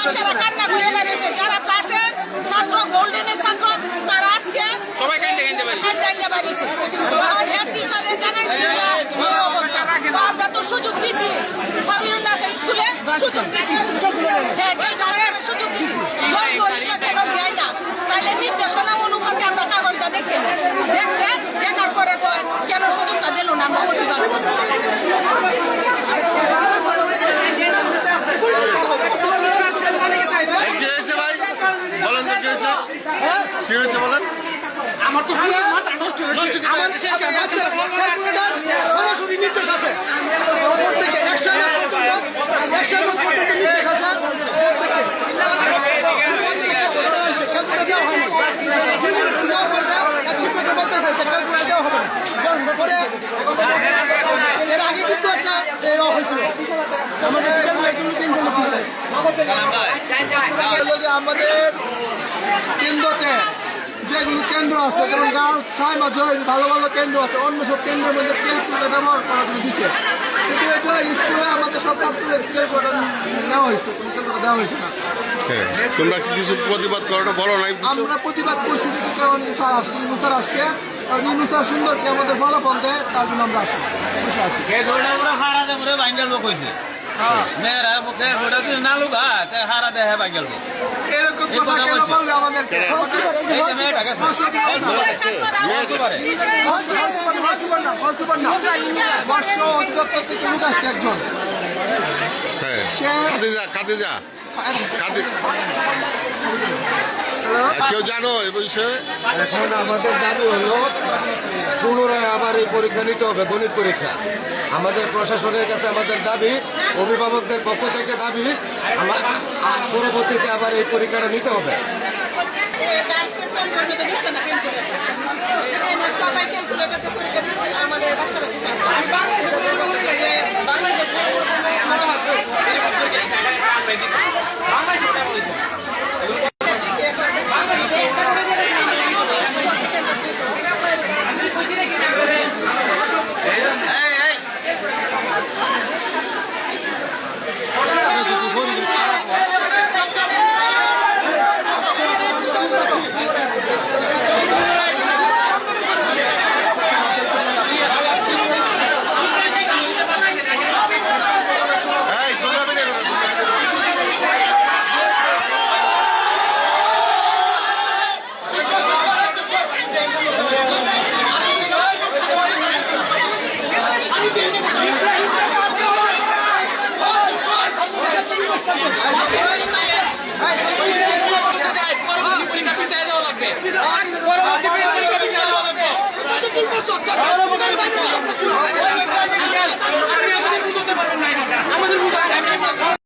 বাচ্চারা কান্না করে বেরিয়েছে, যারা ক্লাসের ছাত্র, গোল্ডেনের ছাত্র, তারা আজকে সবাই কান্দে বেরিয়েছে। আর হেড টিচারে জানাইছি যে এই অবস্থা। আমরা তো সুযোগ দিছি, সাবিরুল্লাহ স্কুলে সুযোগ দিছি, হ্যাঁ সুযোগ দিছি, জয় গরিবরা কেন দেয় না? তাইলে নির্দেশনা অনুপাতে আমরা কাগজটা দেখছেন, দেখছেন, দেখার পরে কেন সুযোগটা দিল না? আমরা প্রতিবাদ করবো। কি হয়েছে ভাই বলেন তো, কি হয়েছে? কি হয়েছে বলেন? আমার তো সরাসরি নির্দেশ আছে প্রত্যেকে 100 মাস পর্যন্ত নির্দেশ আছে ক্যালকুলেট দেওয়া হয় না। এর আগে কিন্তু একটা হয়েছিল আমাদের কেন্দ্রতে যেগুলো কেন্দ্র আছে, যেমন গার্লস সাইমা জয়ের ভালো ভালো কেন্দ্র আছে, অন্য সব কেন্দ্রের মধ্যে ক্যালকুলেটর ব্যবহার করা দিচ্ছে, কিন্তু এটা স্কুলে আমাদের সব ছাত্রদের ক্যালকুলেটর নেওয়া হয়েছে, কোনো ক্যালকুলেটর দেওয়া হয়েছে না। তোমরা কি কিছু প্রতিবাদ করো বলো নাই? আমরা প্রতিবাদ করছি দেখি কারণ স্যার আসছে, স্যার আসছে, নিনু স্যার সুন্দর কি আমাদের ফলাফল দেয়, তার জন্য আমরা আসি বসে আছি। মেয়েরা মুখে ভোটা দিয়ে না লুক হারা দেয় বাঙ্গাল এরকম কথা কেন বলবে আমাদেরকে? বর্ষ অধিদপ্তর থেকে লোক আসছে একজন, কাদিজা কেউ জানো এ বিষয়ে? এখন আমাদের দাবি হলো পুনরায় আবার এই পরীক্ষা নিতে হবে, গণিত পরীক্ষা। আমাদের প্রশাসনের কাছে আমাদের দাবি, অভিভাবকদের পক্ষ থেকে দাবি, আমার পরবর্তীতে আবার এই পরীক্ষাটা নিতে হবে। সবাই ক্যালকুলেটরতে পরীক্ষা দিচ্ছে, আমাদের বাচ্চারা